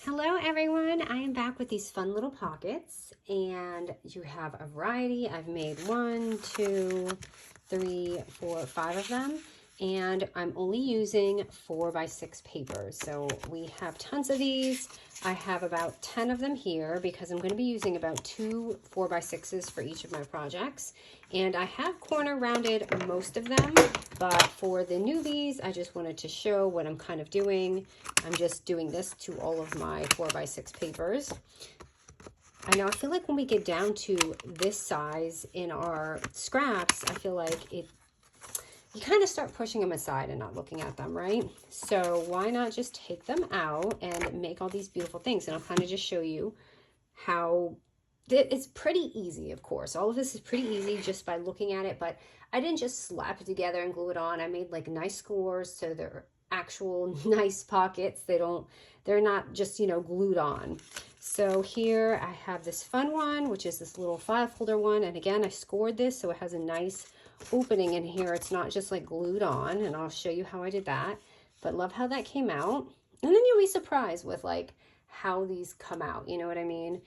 Hello everyone, I am back with these fun little pockets, and you have a variety. I've made 1, 2, 3, 4, 5 of them, and I'm only using 4x6 papers. So we have tons of these. I have about 10 of them here because I'm going to be using about 2 4x6s for each of my projects. And I have corner rounded most of them, but for the newbies, I just wanted to show what I'm kind of doing. I'm just doing this to all of my 4x6 papers. I know, I feel like when we get down to this size in our scraps, I feel like you kind of start pushing them aside and not looking at them, right? So why not just take them out and make all these beautiful things? And I'll kind of just show you how it's pretty easy, of course. All of this is pretty easy just by looking at it, but I didn't just slap it together and glue it on. I made like nice scores so they're actual nice pockets. They're not just, you know, glued on. So here I have this fun one, which is this little file folder one. And again, I scored this so it has a nice opening in here. It's not just like glued on, and I'll show you how I did that. But love how that came out. And then you'll be surprised with like how these come out, you know what I mean?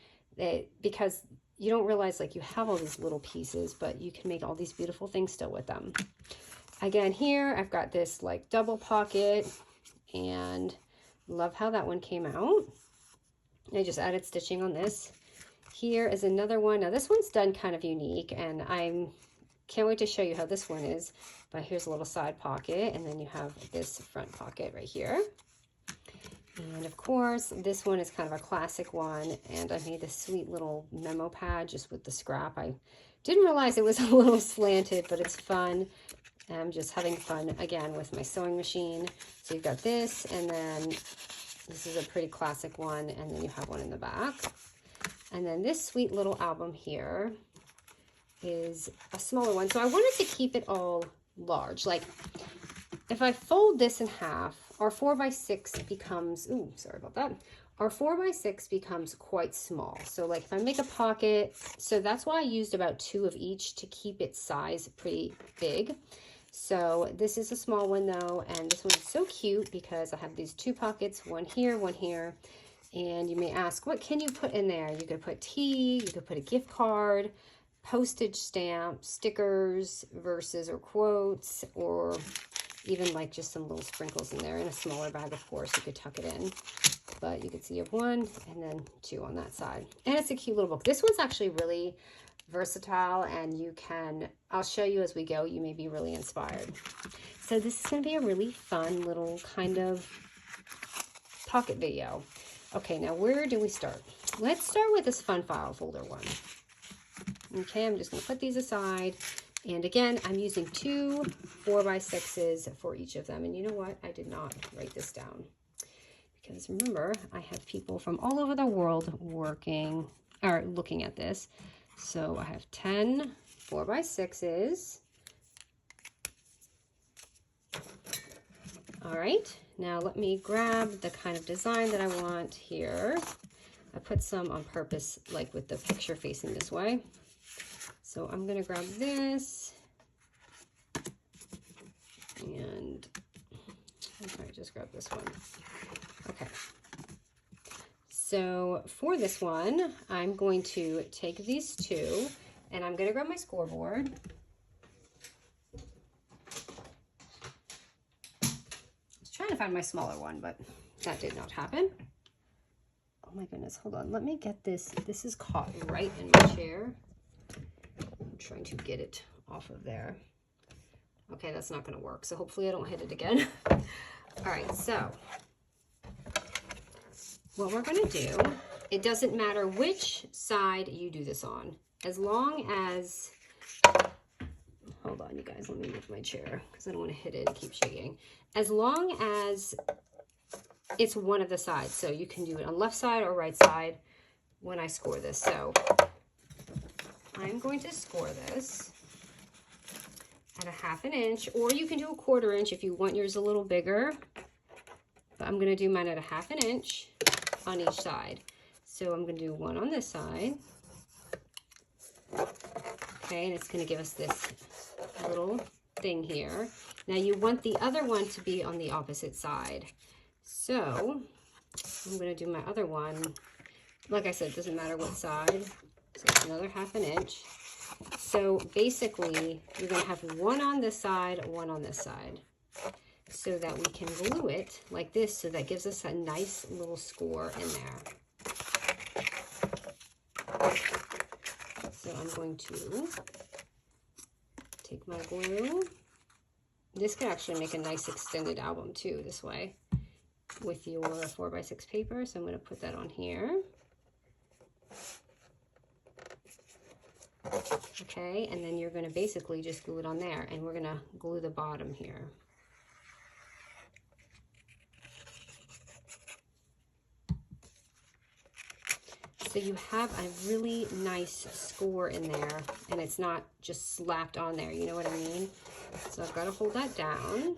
Because you don't realize like you have all these little pieces, but you can make all these beautiful things still with them. Again, here I've got this like double pocket, and love how that one came out. I just added stitching on this. Here is another one. Now this one's done kind of unique, and can't wait to show you how this one is. But here's a little side pocket, and then you have this front pocket right here. And of course, this one is kind of a classic one, and I made this sweet little memo pad just with the scrap. I didn't realize it was a little slanted, but it's fun. I'm just having fun again with my sewing machine. So you've got this, and then this is a pretty classic one, and then you have one in the back. And then this sweet little album here is a smaller one. So I wanted to keep it all large. Like if I fold this in half, our 4x6 becomes, ooh, sorry about that. Our 4x6 becomes quite small. So like if I make a pocket, so that's why I used about 2 of each to keep its size pretty big. So this is a small one though, and this one is so cute because I have these 2 pockets, one here, and you may ask, what can you put in there? You could put tea, you could put a gift card, postage stamp, stickers, verses or quotes, or even like just some little sprinkles in there. In a smaller bag, of course, you could tuck it in. But you can see you have 1 and then 2 on that side. And it's a cute little book. This one's actually really versatile, and I'll show you as we go. You may be really inspired. So this is going to be a really fun little kind of pocket video. Okay, now where do we start? Let's start with this fun file folder one. Okay, I'm just going to put these aside. And again, I'm using 2 4x6s for each of them. And you know what? I did not write this down. Because remember, I have people from all over the world working or looking at this. So I have 10 4x6s. All right, now let me grab the kind of design that I want here. I put some on purpose, like with the picture facing this way. So I'm going to grab this, and I just grab this one. Okay. So for this one, I'm going to take these 2, and I'm going to grab my scoreboard. I was trying to find my smaller one, but that did not happen. Oh my goodness, hold on. Let me get this. This is caught right in my chair. I'm trying to get it off of there. Okay, that's not going to work. So hopefully I don't hit it again. All right, so what we're going to do, it doesn't matter which side you do this on, as long as, hold on you guys, let me move my chair because I don't want to hit it and keep shaking. As long as it's one of the sides, so you can do it on left side or right side when I score this. So I'm going to score this at a 1/2 inch, or you can do a 1/4 inch if you want yours a little bigger. But I'm going to do mine at a 1/2 inch on each side. So I'm going to do one on this side. Okay, and it's going to give us this little thing here. Now you want the other one to be on the opposite side. So I'm going to do my other one. Like I said, it doesn't matter what side. So it's another 1/2 inch. So basically, you're going to have one on this side, one on this side, so that we can glue it like this, so that gives us a nice little score in there. So I'm going to take my glue. This could actually make a nice extended album too, this way, with your 4x6 paper. So I'm going to put that on here. Okay, and then you're going to basically just glue it on there, and we're going to glue the bottom here. So you have a really nice score in there, and it's not just slapped on there, you know what I mean? So I've got to hold that down.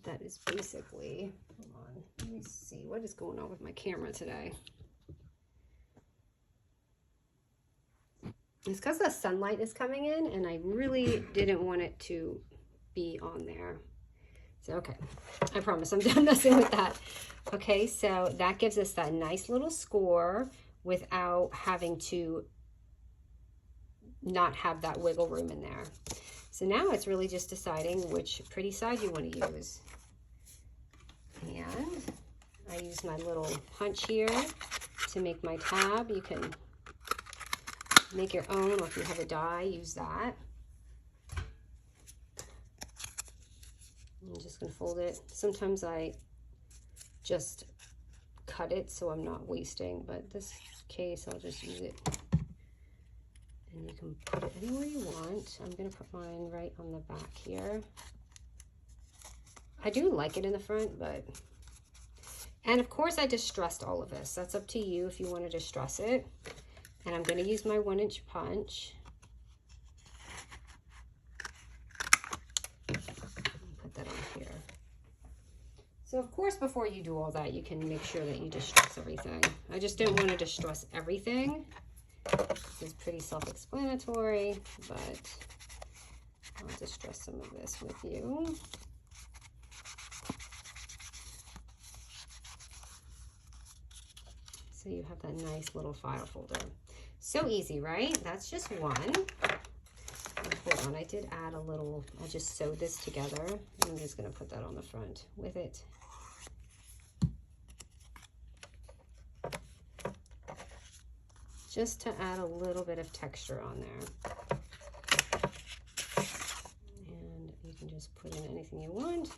That is basically, hold on, let me see, what is going on with my camera today? It's because the sunlight is coming in, and I really didn't want it to be on there. So, okay, I promise I'm done messing with that. Okay, so that gives us that nice little score without having to not have that wiggle room in there. So now it's really just deciding which pretty side you want to use. And I use my little punch here to make my tab. You can make your own, or if you have a die, use that. I'm just going to fold it. Sometimes I just cut it so I'm not wasting, but this case I'll just use it. And you can put it anywhere you want. I'm going to put mine right on the back here. I do like it in the front, but... And of course I distressed all of this. That's up to you if you want to distress it. And I'm going to use my 1-inch punch. Put that on here. So of course before you do all that, you can make sure that you distress everything. I just didn't want to distress everything. This is pretty self-explanatory, but I'll distress some of this with you. So you have that nice little file folder. So easy, right? That's just one. Hold on, I did add a little, I just sewed this together. I'm just gonna put that on the front with it. Just to add a little bit of texture on there. And you can just put in anything you want.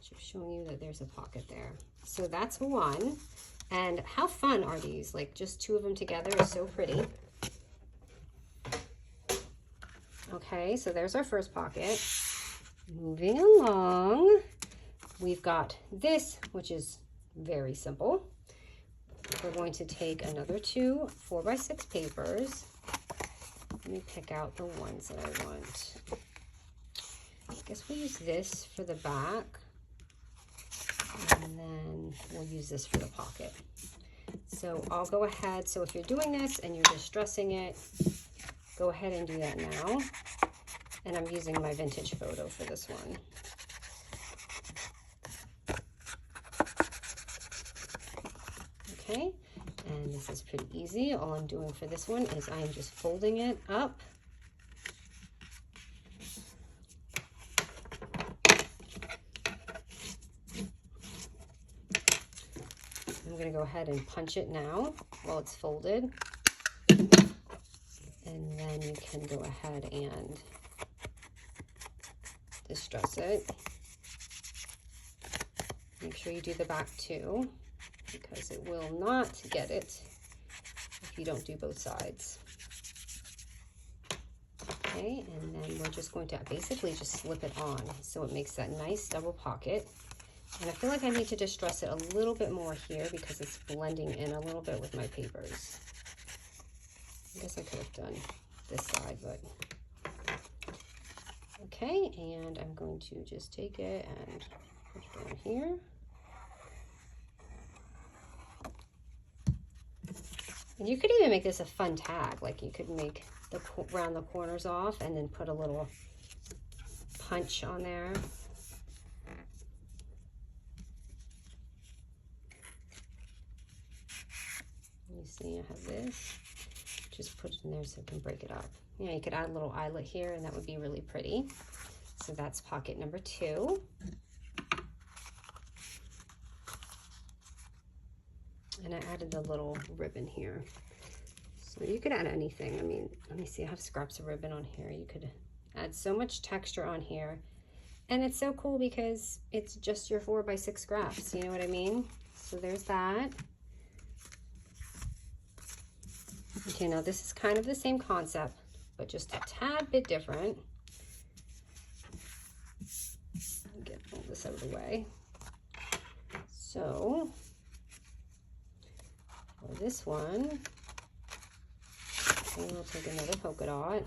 Just showing you that there's a pocket there. So that's one. And how fun are these? Like just two of them together is so pretty. Okay, so there's our first pocket. Moving along, we've got this, which is very simple. We're going to take another two 4x6 papers. Let me pick out the ones that I want. I guess we'll use this for the back. And then we'll use this for the pocket. So I'll go ahead. So if you're doing this and you're distressing it, go ahead and do that now. And I'm using my vintage photo for this one. Okay, and this is pretty easy. All I'm doing for this one is I am just folding it up. I'm going to go ahead and punch it now while it's folded. And then you can go ahead and distress it. Make sure you do the back too, because it will not get it if you don't do both sides. Okay, and then we're just going to basically just slip it on so it makes that nice double pocket. And I feel like I need to distress it a little bit more here because it's blending in a little bit with my papers. I guess I could have done this side, but okay, and I'm going to just take it and put it on here. And you could even make this a fun tag, like you could make the round the corners off and then put a little punch on there. You see, I have this. Just put it in there so I can break it up. Yeah, you could add a little eyelet here, and that would be really pretty. So that's pocket number 2. And I added the little ribbon here. So you could add anything. I mean, let me see, I have scraps of ribbon on here. You could add so much texture on here. And it's so cool because it's just your 4x6 scraps, you know what I mean? So there's that. Okay, now this is kind of the same concept, but just a tad bit different. Get all this out of the way. So, for this one, we'll take another polka dot.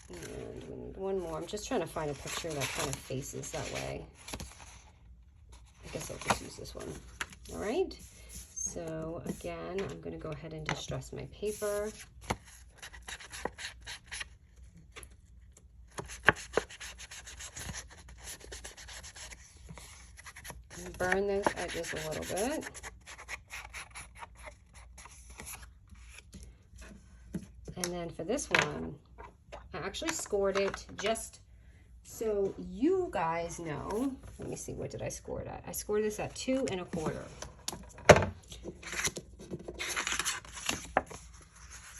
And we need one more. I'm just trying to find a picture that kind of faces that way. I guess I'll just use this one. All right. So again, I'm going to go ahead and distress my paper. And burn those edges a little bit. And then for this one, I actually scored it just so you guys know. Let me see, what did I score it at? I scored this at 2 1/4.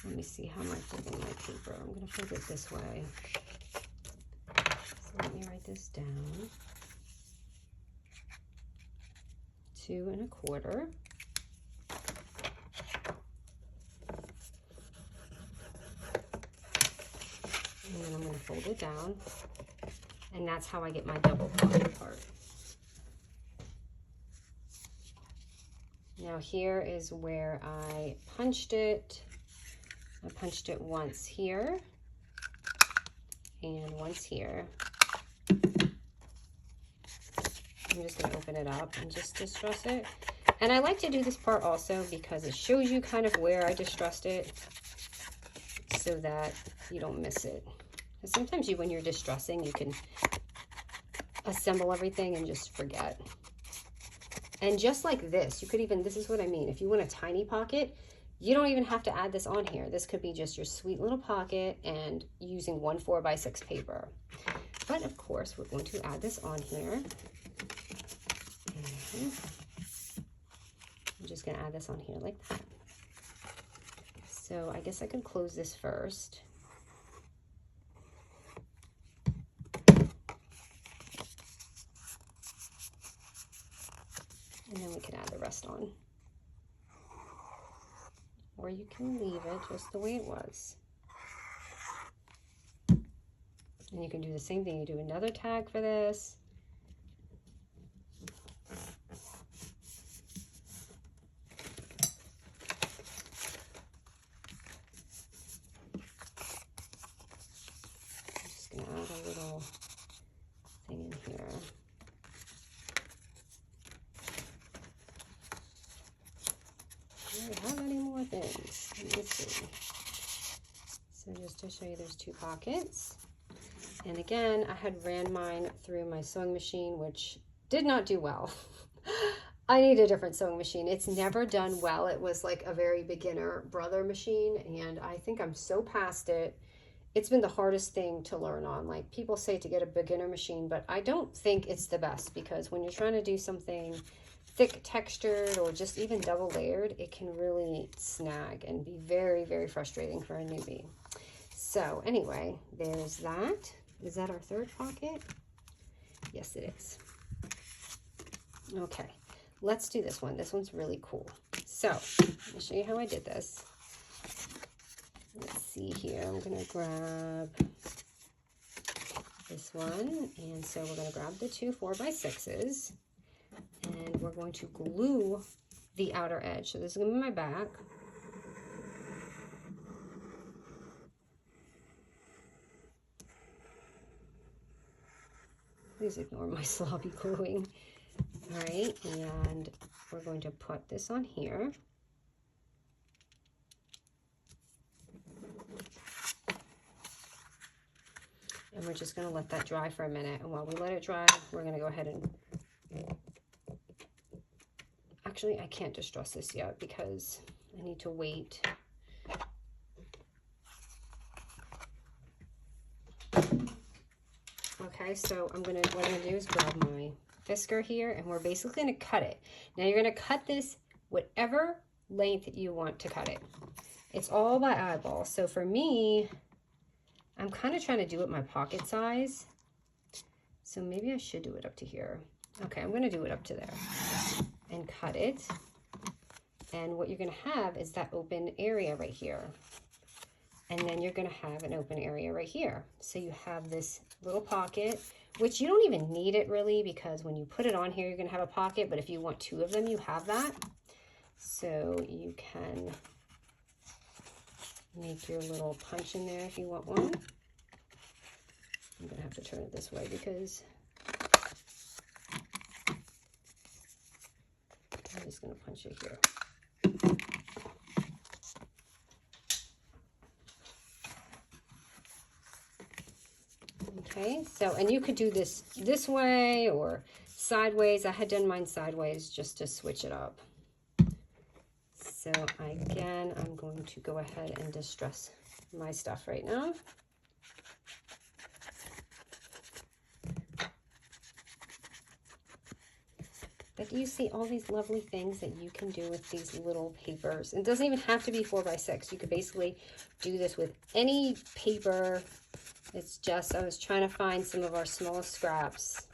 Let me see, how am I folding my paper? I'm going to fold it this way. So let me write this down. 2 1/4. And then I'm going to fold it down. And that's how I get my double pocket part. Now here is where I punched it. I punched it once here and once here. I'm just going to open it up and just distress it. And I like to do this part also because it shows you kind of where I distressed it so that you don't miss it. And sometimes when you're distressing, you can assemble everything and just forget. And just like this, you could even, this is what I mean, if you want a tiny pocket, you don't even have to add this on here. This could be just your sweet little pocket and using 1 4x6 paper. But of course, we're going to add this on here. And I'm just going to add this on here like that. So I guess I could close this first. And then we can add the rest on. Or you can leave it just the way it was. And you can do the same thing. You do another tag for this. I'm just going to add a little thing in here. Do I have any more things? Let me see. So just to show you, there's 2 pockets. And again, I had ran mine through my sewing machine, which did not do well. I need a different sewing machine. It's never done well. It was like a very beginner brother machine, and I think I'm so past it. It's been the hardest thing to learn on. Like, people say to get a beginner machine, but I don't think it's the best, because when you're trying to do something thick textured or just even double layered, it can really snag and be very, very frustrating for a newbie. So anyway, there's that. Is that our 3rd pocket? Yes, it is. Okay, let's do this one. This one's really cool. So I'll show you how I did this. Let's see here. I'm going to grab this one. And so we're going to grab the 2 4x6s. And we're going to glue the outer edge. So this is going to be my back. Please ignore my sloppy gluing. All right, and we're going to put this on here. And we're just going to let that dry for a minute. And while we let it dry, we're going to go ahead and... Actually, I can't distress this yet because I need to wait. Okay, so what I'm going to do is grab my whisker here, and we're basically going to cut it. Now you're going to cut this whatever length you want to cut it. It's all by eyeball. So for me, I'm kind of trying to do it my pocket size. So maybe I should do it up to here. Okay, I'm going to do it up to there and cut it. And what you're going to have is that open area right here. And then you're going to have an open area right here. So you have this little pocket, which you don't even need it really, because when you put it on here, you're going to have a pocket. But if you want 2 of them, you have that. So you can make your little punch in there if you want one. I'm going to have to turn it this way because I'm just going to punch it here. Okay, so, and you could do this way or sideways. I had done mine sideways just to switch it up. So again, I'm going to go ahead and distress my stuff right now. But you see all these lovely things that you can do with these little papers. It doesn't even have to be 4x6. You could basically do this with any paper. It's just, I was trying to find some of our smallest scraps.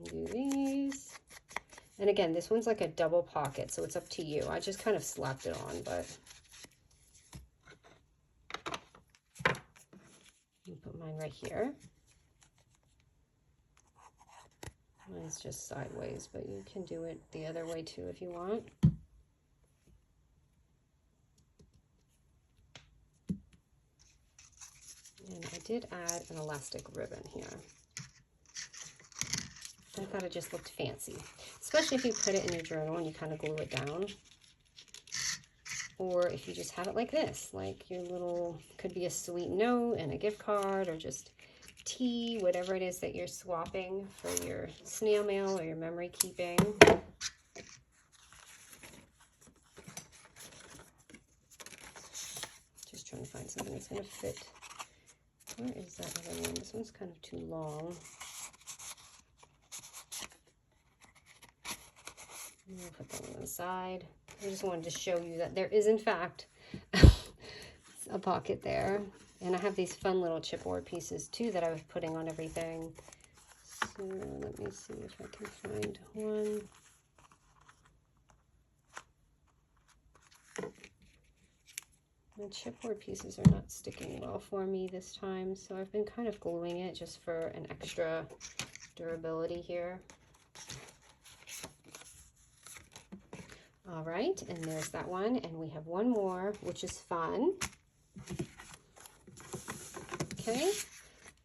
Do these. And again, this one's like a double pocket, so it's up to you. I just kind of slapped it on, but put mine right here. Mine's just sideways, but you can do it the other way too if you want. And I did add an elastic ribbon here. I thought it just looked fancy, especially if you put it in your journal and you kind of glue it down. Or if you just have it like this, like your little, could be a sweet note and a gift card or just tea, whatever it is that you're swapping for your snail mail or your memory keeping. Just trying to find something that's going to fit. Where is that other one? This one's kind of too long. I'll put that one on the side. I just wanted to show you that there is, in fact, a pocket there. And I have these fun little chipboard pieces, too, that I was putting on everything. So let me see if I can find one. The chipboard pieces are not sticking well for me this time, so I've been kind of gluing it just for an extra durability here. All right, and there's that one, and we have one more, which is fun. Okay,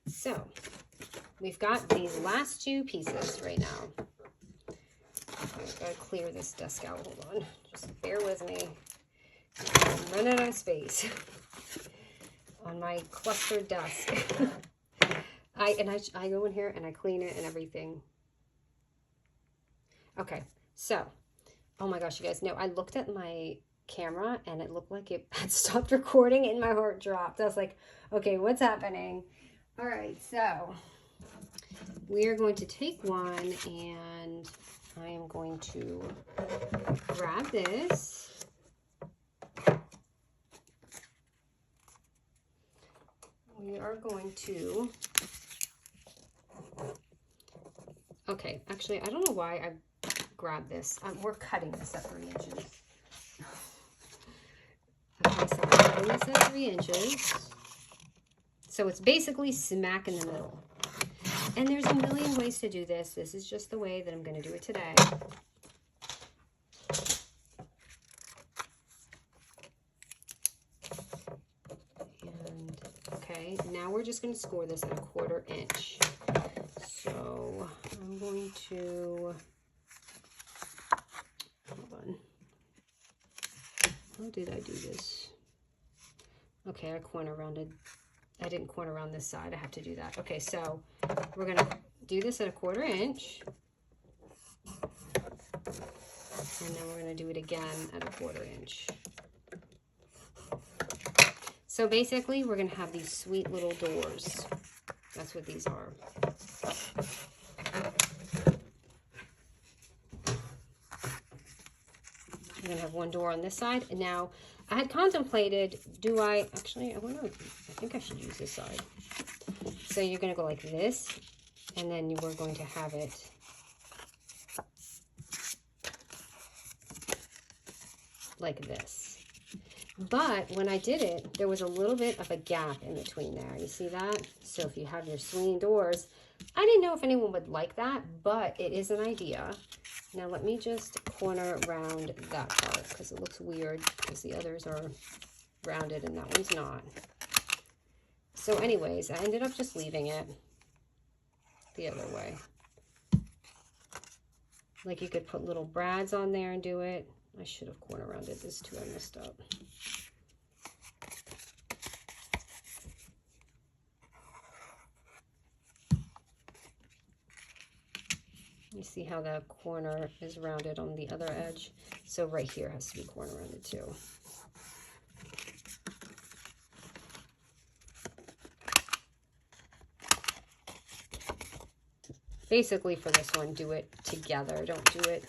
so we've got these last 2 pieces right now. I've got to clear this desk out. Hold on, just bear with me. I'm running out of space on my clustered desk. I go in here and I clean it and everything. Okay, so. Oh my gosh, you guys, no, I looked at my camera and it looked like it had stopped recording and my heart dropped. I was like, okay, what's happening? All right, so we are going to take one and I am going to grab this. We are going to, okay, actually, I don't know why I grab this. We're cutting this at 3 inches. Okay, so I'm cutting this at 3 inches. So it's basically smack in the middle. And there's a million ways to do this. This is just the way that I'm going to do it today. And okay, now we're just going to score this at a 1/4 inch. So I'm going to, hold on. How did I do this? Okay, I didn't corner around this side. I have to do that. Okay, so we're gonna do this at 1/4 inch. And then we're gonna do it again at 1/4 inch. So basically we're gonna have these sweet little doors. That's what these are. We're gonna have one door on this side. And now I had contemplated, I think I should use this side. So you're gonna go like this, and then you were going to have it like this. But when I did it, there was a little bit of a gap in between there. You see that? So if you have your swinging doors, I didn't know if anyone would like that, but it is an idea. Now let me just corner around that part because it looks weird because the others are rounded and that one's not. So anyways, I ended up just leaving it the other way. Like you could put little brads on there and do it. I should have corner rounded this too. I messed up. You see how the corner is rounded on the other edge? So right here has to be corner rounded too. Basically for this one, do it together. Don't do it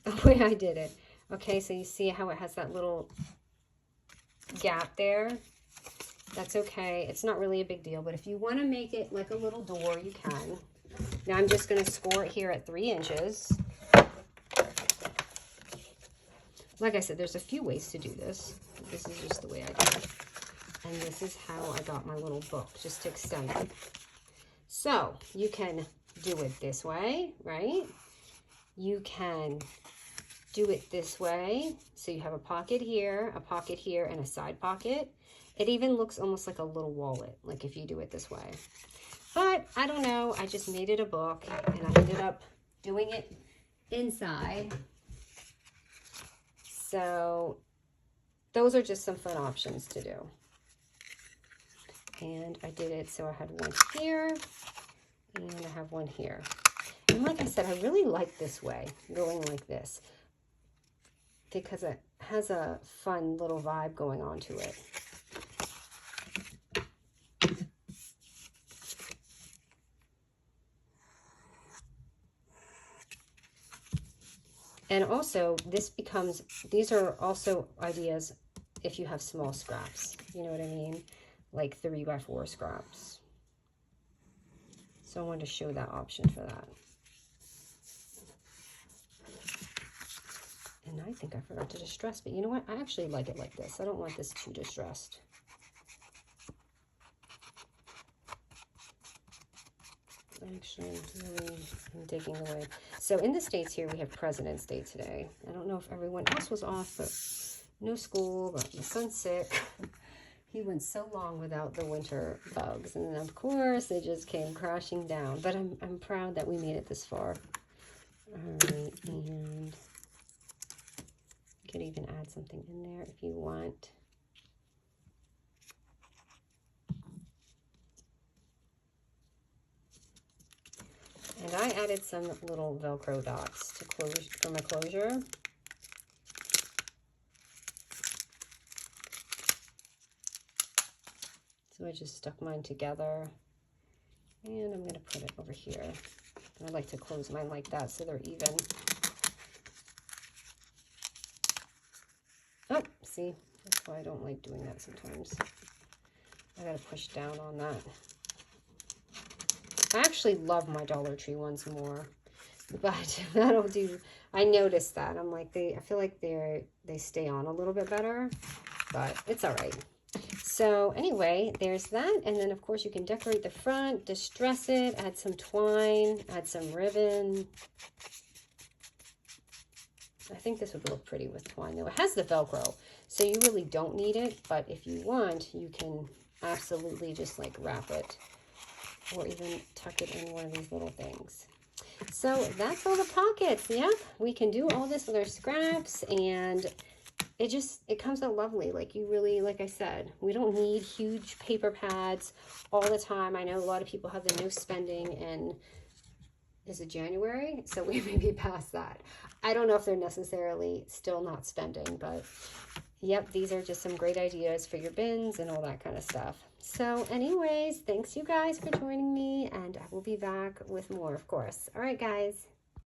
the way I did it. Okay, so you see how it has that little gap there? That's okay. It's not really a big deal, but if you want to make it like a little door, you can. Now I'm just going to score it here at 3 inches. Like I said, there's a few ways to do this. This is just the way I do it. And this is how I got my little book, just to extend it. So you can do it this way, right? You can do it this way. So you have a pocket here, and a side pocket. It even looks almost like a little wallet, like if you do it this way. But I don't know, I just made it a book and I ended up doing it inside. So those are just some fun options to do. And I did it so I had one here and I have one here. And like I said, I really like this way, going like this, because it has a fun little vibe going on to it. And also, these are also ideas if you have small scraps. You know what I mean? Like 3x4 scraps. So I wanted to show that option for that. And I think I forgot to distress, but you know what? I actually like it like this. I don't want this too distressed. Actually, I'm digging away. So in the States here, we have President's Day today. I don't know if everyone else was off, but no school, but my son's sick. He went so long without the winter bugs. And then, of course, they just came crashing down. But I'm proud that we made it this far. All right, and you could even add something in there if you want. And I added some little Velcro dots to close for my closure. So I just stuck mine together. And I'm going to put it over here. And I like to close mine like that so they're even. Oh, see? That's why I don't like doing that sometimes. I got to push down on that. I actually love my Dollar Tree ones more, but that'll do. I noticed that. I'm like, I feel like they stay on a little bit better, but it's all right. So anyway, there's that. And then of course you can decorate the front, distress it, add some twine, add some ribbon. I think this would look pretty with twine though. It has the Velcro, so you really don't need it, but if you want, you can absolutely just like wrap it, or even tuck it in one of these little things. So that's all the pockets. Yep, we can do all this with our scraps, and it comes out lovely. Like you really, like I said, we don't need huge paper pads all the time. I know a lot of people have the no spending in, is it January? So we may be past that. I don't know if they're necessarily still not spending, but yep, these are just some great ideas for your bins and all that kind of stuff. So anyways, thanks you guys for joining me, and I will be back with more, of course. All right, guys.